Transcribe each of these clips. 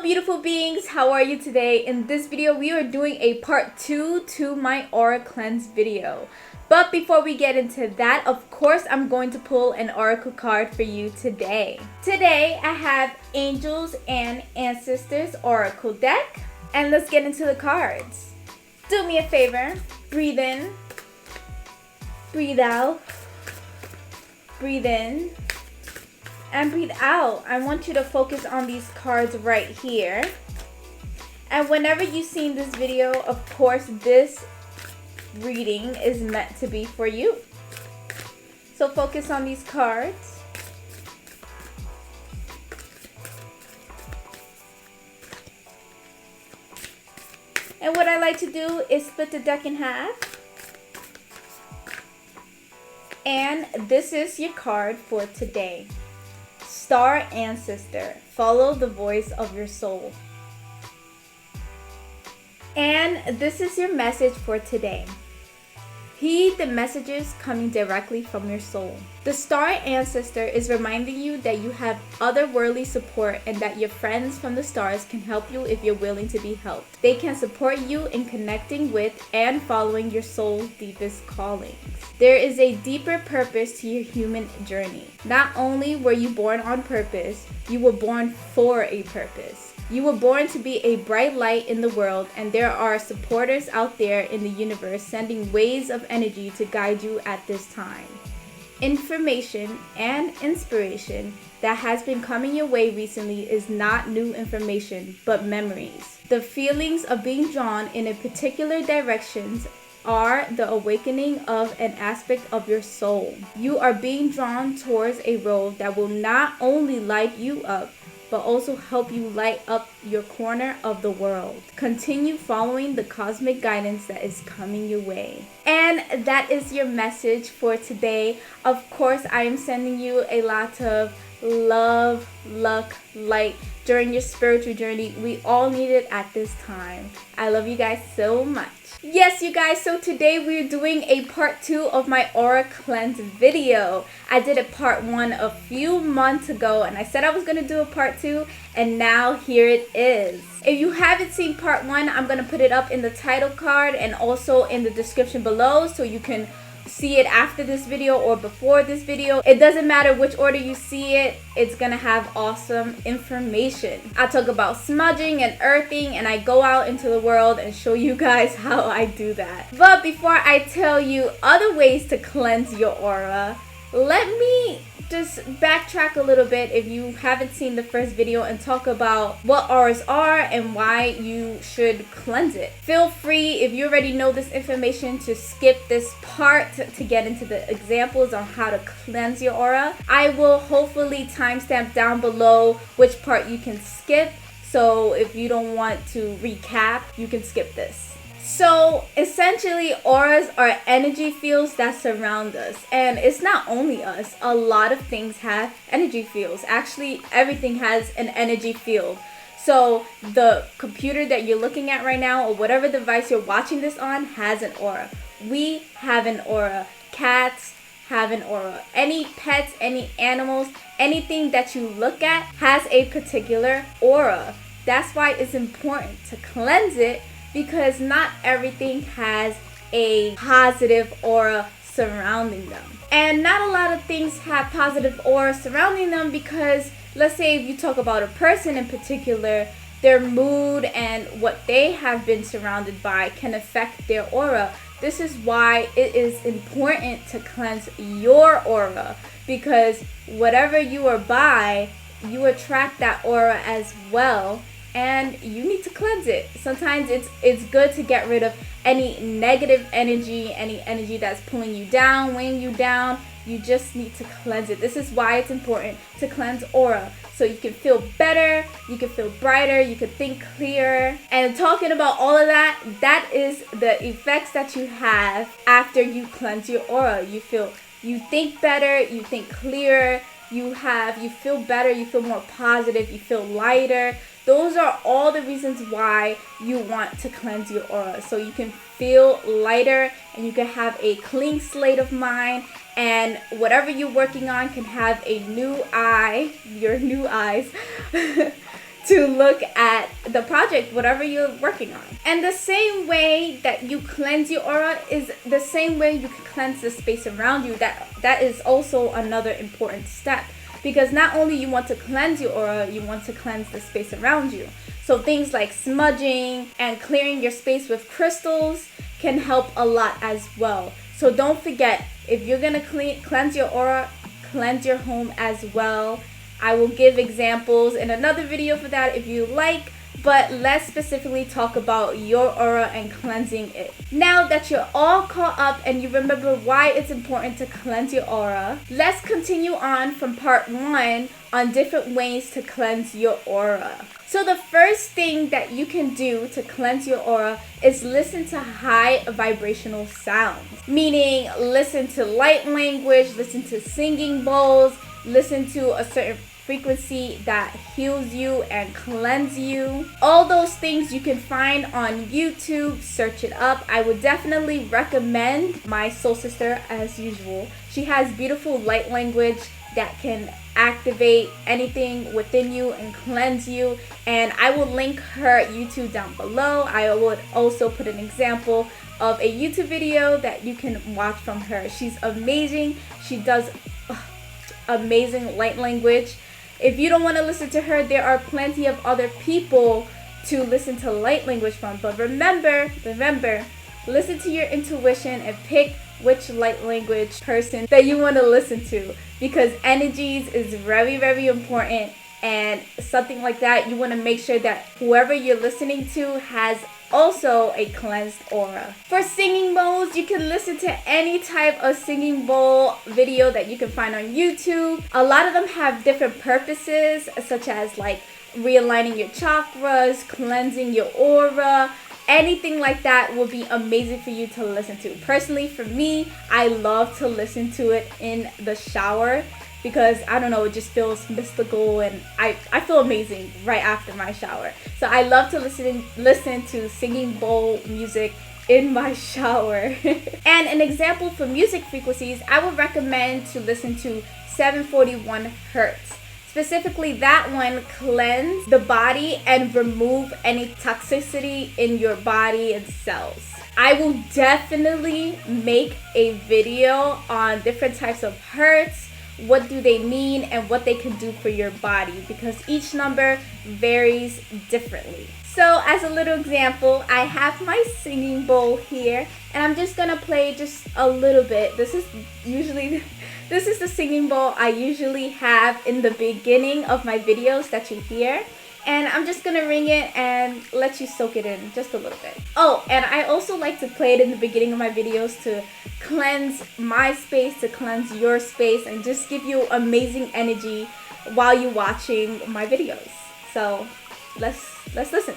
Hello beautiful beings, how are you today? In this video we are doing a part 2 to my aura cleanse video. But before we get into that, of course I'm going to pull an oracle card for you today. Today I have Angels and Ancestors Oracle deck, and let's get into the cards. Do me a favor, breathe in, breathe out, breathe in, and breathe out. I want you to focus on these cards right here. And whenever you've seen this video, of course, this reading is meant to be for you. So focus on these cards. And what I like to do is split the deck in half. And this is your card for today. Star Ancestor, follow the voice of your soul. And this is your message for today. Heed the messages coming directly from your soul. The Star Ancestor is reminding you that you have otherworldly support and that your friends from the stars can help you if you're willing to be helped. They can support you in connecting with and following your soul's deepest callings. There is a deeper purpose to your human journey. Not only were you born on purpose, you were born for a purpose. You were born to be a bright light in the world, and there are supporters out there in the universe sending waves of energy to guide you at this time. Information and inspiration that has been coming your way recently is not new information, but memories. The feelings of being drawn in a particular direction are the awakening of an aspect of your soul. You are being drawn towards a road that will not only light you up, but also help you light up your corner of the world. Continue following the cosmic guidance that is coming your way. And that is your message for today. Of course, I am sending you a lot of love, luck, light during your spiritual journey. We all need it at this time. I love you guys so much. Yes, you guys, so today we're doing a part 2 of my aura cleanse video. I did a part 1 a few months ago, and I said I was going to do a part 2, and now here it is. If you haven't seen part 1, I'm going to put it up in the title card and also in the description below so you can see it after this video or before this video. It doesn't matter which order you see it, it's gonna have awesome information. I talk about smudging and earthing, and I go out into the world and show you guys how I do that. But before I tell you other ways to cleanse your aura, let me just backtrack a little bit if you haven't seen the first video and talk about what auras are and why you should cleanse it. Feel free, if you already know this information, to skip this part to get into the examples on how to cleanse your aura. I will hopefully timestamp down below which part you can skip, so if you don't want to recap, you can skip this. So essentially, auras are energy fields that surround us, and it's not only us. A lot of things have energy fields. Actually, everything has an energy field. So the computer that you're looking at right now, or whatever device you're watching this on, has an aura. We have an aura. Cats have an aura. Any pets, any animals, anything that you look at has a particular aura. That's why it's important to cleanse it, because not everything has a positive aura surrounding them. And not a lot of things have positive aura surrounding them, because let's say if you talk about a person in particular, their mood and what they have been surrounded by can affect their aura. This is why it is important to cleanse your aura, because whatever you are by, you attract that aura as well. And you need to cleanse it. Sometimes it's good to get rid of any negative energy, any energy that's pulling you down, weighing you down. You just need to cleanse it. This is why it's important to cleanse aura, so you can feel better, you can feel brighter, you can think clearer. And talking about all of that, that is the effects that you have after you cleanse your aura. You think better, you think clearer, you feel better, you feel more positive, you feel lighter. Those are all the reasons why you want to cleanse your aura, so you can feel lighter and you can have a clean slate of mind, and whatever you're working on can have a new eye, your new eyes to look at the project, whatever you're working on. And the same way that you cleanse your aura is the same way you can cleanse the space around you. That is also another important step, because not only you want to cleanse your aura, you want to cleanse the space around you. So things like smudging and clearing your space with crystals can help a lot as well. So don't forget, if you're gonna cleanse your aura, cleanse your home as well. I will give examples in another video for that if you like, but let's specifically talk about your aura and cleansing it. Now that you're all caught up and you remember why it's important to cleanse your aura, let's continue on from part 1 on different ways to cleanse your aura. So the first thing that you can do to cleanse your aura is listen to high vibrational sounds, meaning listen to light language, listen to singing bowls, listen to a certain frequency that heals you and cleanse you. All those things you can find on YouTube. Search it up. I would definitely recommend my soul sister, as usual. She has beautiful light language that can activate anything within you and cleanse you, and I will link her YouTube down below. I would also put an example of a YouTube video that you can watch from her. She's amazing. She does amazing light language. If you don't want to listen to her, there are plenty of other people to listen to light language from. But remember, listen to your intuition and pick which light language person that you want to listen to, because energies is very, very important, and something like that, you want to make sure that whoever you're listening to has also a cleansed aura. For singing bowls, you can listen to any type of singing bowl video that you can find on YouTube. A lot of them have different purposes, such as like realigning your chakras, cleansing your aura. Anything like that will be amazing for you to listen to. Personally, for me, I love to listen to it in the shower, because I don't know, it just feels mystical, and I feel amazing right after my shower. So I love to listen to singing bowl music in my shower. And an example for music frequencies, I would recommend to listen to 741 Hertz. Specifically, that one cleanse the body and remove any toxicity in your body and cells. I will definitely make a video on different types of hertz, what do they mean, and what they can do for your body, because each number varies differently. So as a little example, I have my singing bowl here, and I'm just gonna play just a little bit. This is the singing bowl I usually have in the beginning of my videos that you hear. And I'm just gonna ring it and let you soak it in just a little bit. Oh, and I also like to play it in the beginning of my videos to cleanse my space, to cleanse your space, and just give you amazing energy while you're watching my videos. So let's listen.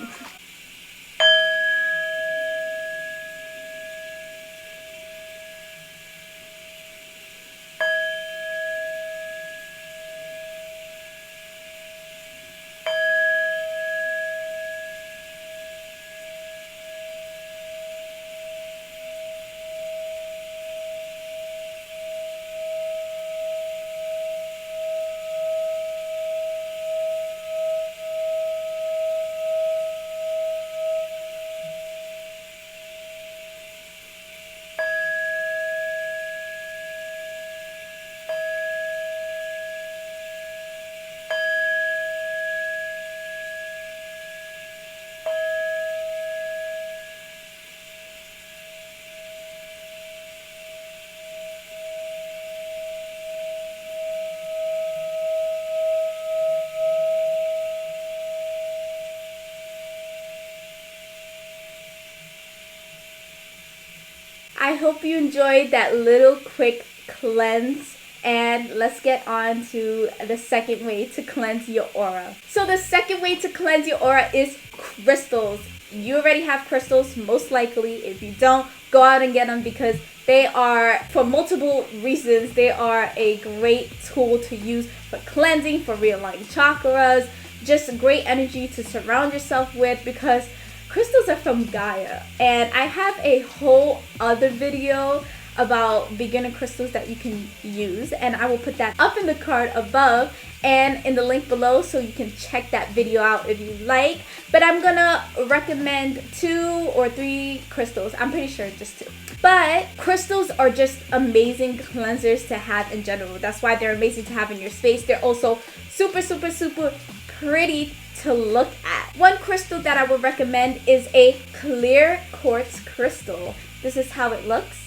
I hope you enjoyed that little quick cleanse, and let's get on to the second way to cleanse your aura. So the second way to cleanse your aura is crystals. You already have crystals, most likely. If you don't, go out and get them, because they are, for multiple reasons, they are a great tool to use for cleansing, for realigning chakras, just great energy to surround yourself with, because crystals are from Gaia. And I have a whole other video about beginner crystals that you can use, and I will put that up in the card above and in the link below so you can check that video out if you like. But I'm gonna recommend 2 or 3 crystals. I'm pretty sure just 2. But crystals are just amazing cleansers to have in general. That's why they're amazing to have in your space. They're also super, super, super pretty to look at. One crystal that I would recommend is a clear quartz crystal. This is how it looks.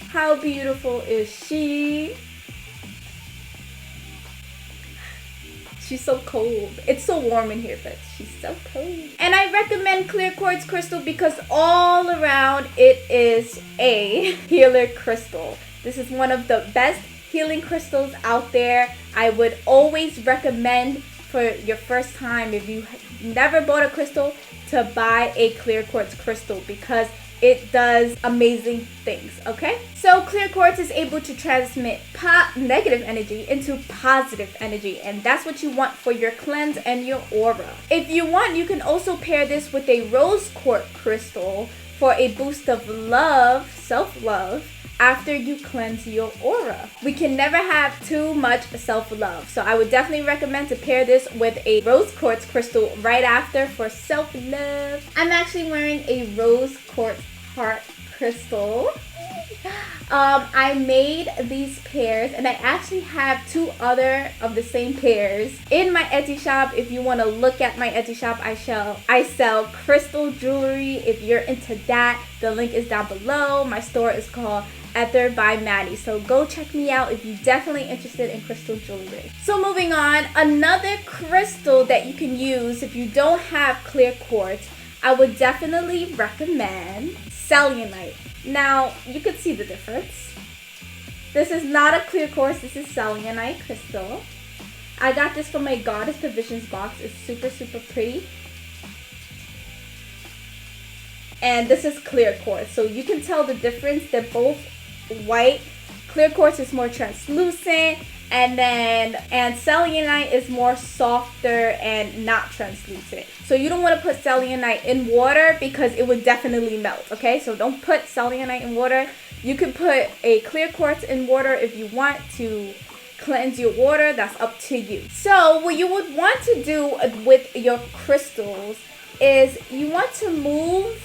How beautiful is she? She's so cold. It's so warm in here, but she's so cold. And I recommend clear quartz crystal because all around it is a healer crystal. This is one of the best healing crystals out there. I would always recommend for your first time, if you never bought a crystal, to buy a clear quartz crystal because it does amazing things, okay? So clear quartz is able to transmit negative energy into positive energy, and that's what you want for your cleanse and your aura. If you want, you can also pair this with a rose quartz crystal for a boost of love, self-love, after you cleanse your aura. We can never have too much self-love, so I would definitely recommend to pair this with a rose quartz crystal right after for self-love. I'm actually wearing a rose quartz heart crystal. I made these pairs, and I actually have 2 other of the same pairs in my Etsy shop. If you want to look at my Etsy shop, I sell crystal jewelry. If you're into that, the link is down below. My store is called Ether by Maddie, so go check me out if you're definitely interested in crystal jewelry. So moving on, another crystal that you can use if you don't have clear quartz, I would definitely recommend selenite. Now, you can see the difference. This is not a clear quartz, this is selenite crystal. I got this from my Goddess Provisions box. It's super, super pretty. And this is clear quartz, so you can tell the difference. They're both white. Clear quartz is more translucent, and selenite is more softer and not translucent. So you don't want to put selenite in water because it would definitely melt, okay? So don't put selenite in water. You can put a clear quartz in water if you want to cleanse your water. That's up to you. So what you would want to do with your crystals is you want to move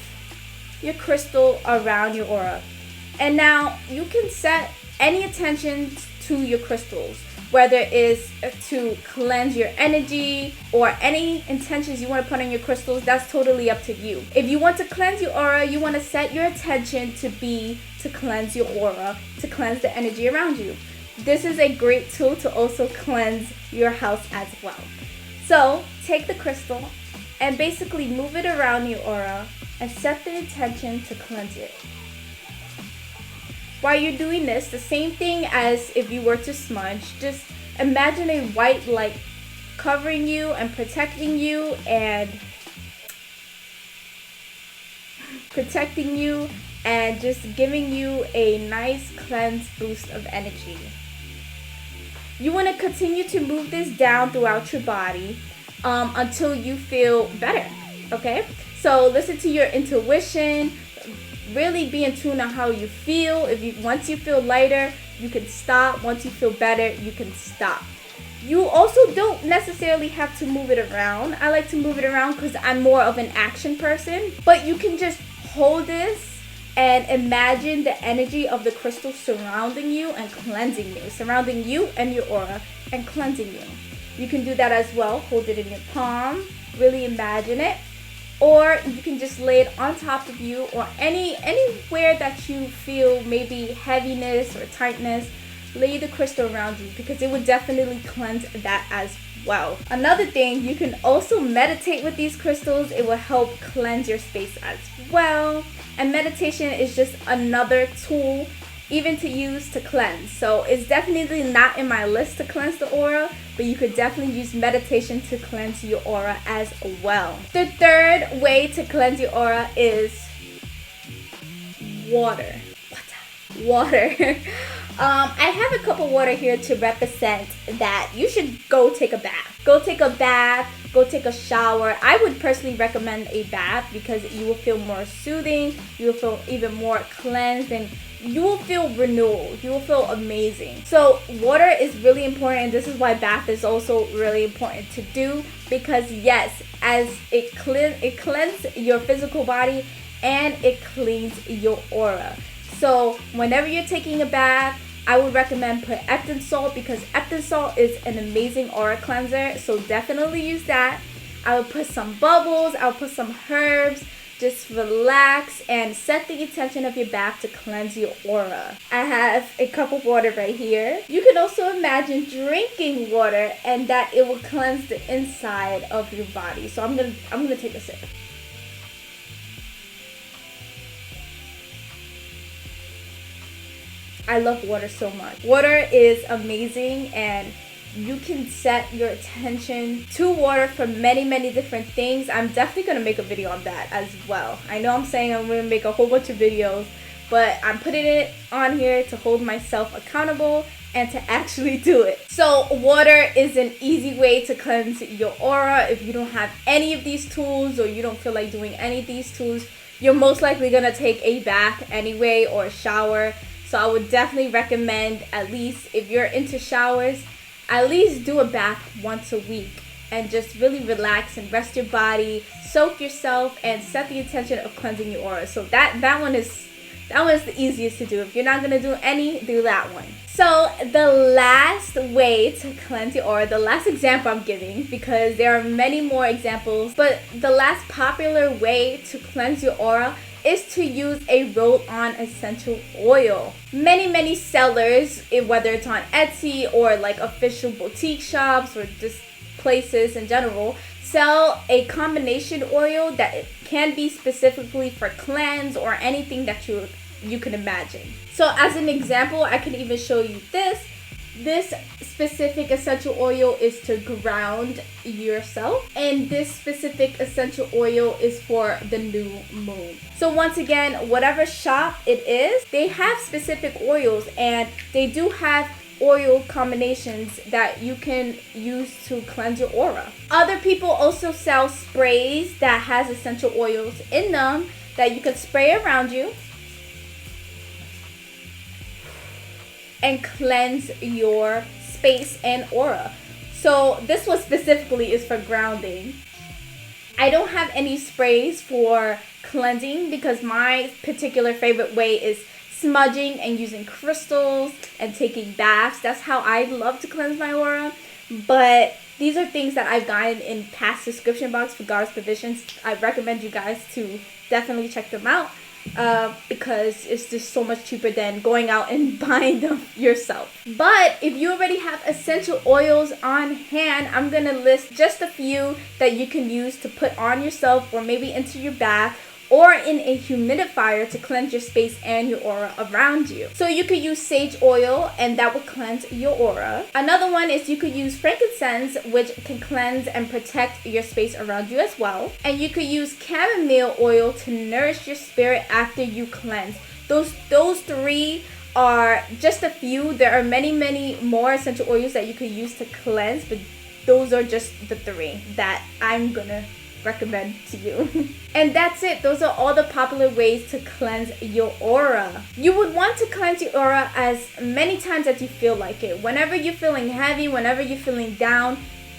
your crystal around your aura. And now you can set any intention to your crystals, whether it's to cleanse your energy or any intentions you want to put on your crystals. That's totally up to you. If you want to cleanse your aura, you want to set your intention to be to cleanse your aura, to cleanse the energy around you. This is a great tool to also cleanse your house as well. So take the crystal and basically move it around your aura and set the intention to cleanse it. While you're doing this, the same thing as if you were to smudge, just imagine a white light covering you and protecting you and just giving you a nice cleanse boost of energy. You want to continue to move this down throughout your body until you feel better, okay? So listen to your intuition. Really be in tune on how you feel. Once you feel lighter, you can stop. Once you feel better, you can stop. You also don't necessarily have to move it around. I like to move it around because I'm more of an action person. But you can just hold this and imagine the energy of the crystal surrounding you and cleansing you. Surrounding you and your aura and cleansing you. You can do that as well. Hold it in your palm. Really imagine it. Or you can just lay it on top of you or anywhere that you feel maybe heaviness or tightness. Lay the crystal around you because it would definitely cleanse that as well. Another thing, you can also meditate with these crystals. It will help cleanse your space as well. And meditation is just another tool even to use to cleanse. So it's definitely not in my list to cleanse the aura, but you could definitely use meditation to cleanse your aura as well. The third way to cleanse your aura is water. Water. I have a cup of water here to represent that you should go take a bath. Go take a bath, go take a shower. I would personally recommend a bath because you will feel more soothing, you will feel even more cleansed, and you will feel renewal. You will feel amazing. So water is really important, and this is why bath is also really important to do, because yes, as it cleanses your physical body and it cleans your aura. So whenever you're taking a bath, I would recommend put Epsom salt, because Epsom salt is an amazing aura cleanser. So definitely use that. I would put some bubbles. I would put some herbs. Just relax and set the intention of your bath to cleanse your aura. I have a cup of water right here. You can also imagine drinking water and that it will cleanse the inside of your body. So I'm gonna take a sip. I love water so much. Water is amazing, and you can set your attention to water for many different things. I'm definitely going to make a video on that as well. I know I'm saying I'm going to make a whole bunch of videos, but I'm putting it on here to hold myself accountable and to actually do it. So water is an easy way to cleanse your aura. If you don't have any of these tools, or you don't feel like doing any of these tools, you're most likely going to take a bath anyway, or a shower. So I would definitely recommend, at least if you're into showers, at least do a bath once a week and just really relax and rest your body, soak yourself, and set the intention of cleansing your aura. So that one is the easiest to do. If you're not gonna do any, do that one. So the last way to cleanse your aura, the last example I'm giving, because there are many more examples, but the last popular way to cleanse your aura is to use a roll-on essential oil. Many sellers, whether it's on Etsy or like official boutique shops or just places in general, sell a combination oil that it can be specifically for cleanse or anything that you can imagine. So as an example, I can even show you this. This specific essential oil is to ground yourself, and this specific essential oil is for the new moon. So once again, whatever shop it is, they have specific oils, and they do have oil combinations that you can use to cleanse your aura. Other people also sell sprays that has essential oils in them that you can spray around you and cleanse your space and aura. So this one specifically is for grounding. I don't have any sprays for cleansing, because my particular favorite way is smudging and using crystals and taking baths. That's how I love to cleanse my aura. But these are things that I've gotten in past description box for Goddess Provisions. I recommend you guys to definitely check them out. Because it's just so much cheaper than going out and buying them yourself. But if you already have essential oils on hand, I'm gonna list just a few that you can use to put on yourself, or maybe into your bath, or in a humidifier to cleanse your space and your aura around you. So you could use sage oil, and that will cleanse your aura. Another one is you could use frankincense, which can cleanse and protect your space around you as well. And you could use chamomile oil to nourish your spirit after you cleanse. Those three are just a few. There are many more essential oils that you could use to cleanse, but those are just the three that I'm gonna recommend to you. And that's it. Those are all the popular ways to cleanse your aura. You would want to cleanse your aura as many times as you feel like it. Whenever you're feeling heavy, whenever you're feeling down,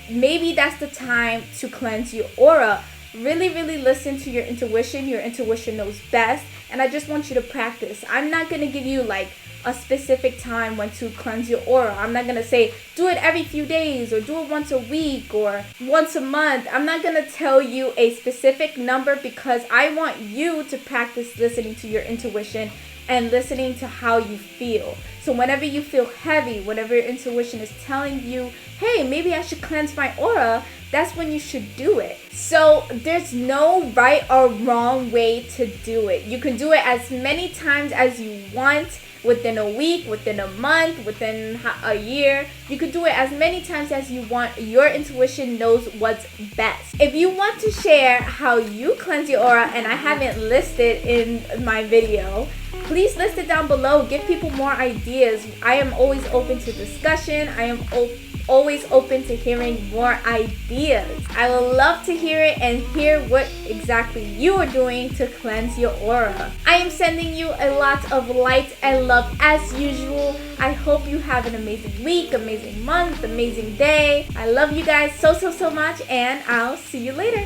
maybe that's the time to cleanse your aura. Really listen to your intuition. Your intuition knows best, and I just want you to practice. I'm not gonna give you like a specific time when to cleanse your aura. I'm not gonna say do it every few days, or do it once a week, or once a month. I'm not gonna tell you a specific number, because I want you to practice listening to your intuition and listening to how you feel. So whenever you feel heavy, whenever your intuition is telling you, hey, maybe I should cleanse my aura, that's when you should do it. So there's no right or wrong way to do it. You can do it as many times as you want, within a week, within a month, within a year. You could do it as many times as you want. Your intuition knows what's best. If you want to share how you cleanse your aura, and I haven't listed in my video, please list it down below. Give people more ideas. I am always open to discussion. I am always open to hearing more ideas. I would love to hear it and hear what exactly you are doing to cleanse your aura. I am sending you a lot of light and love as usual. I hope you have an amazing week, amazing month, amazing day. I love you guys so much, and I'll see you later.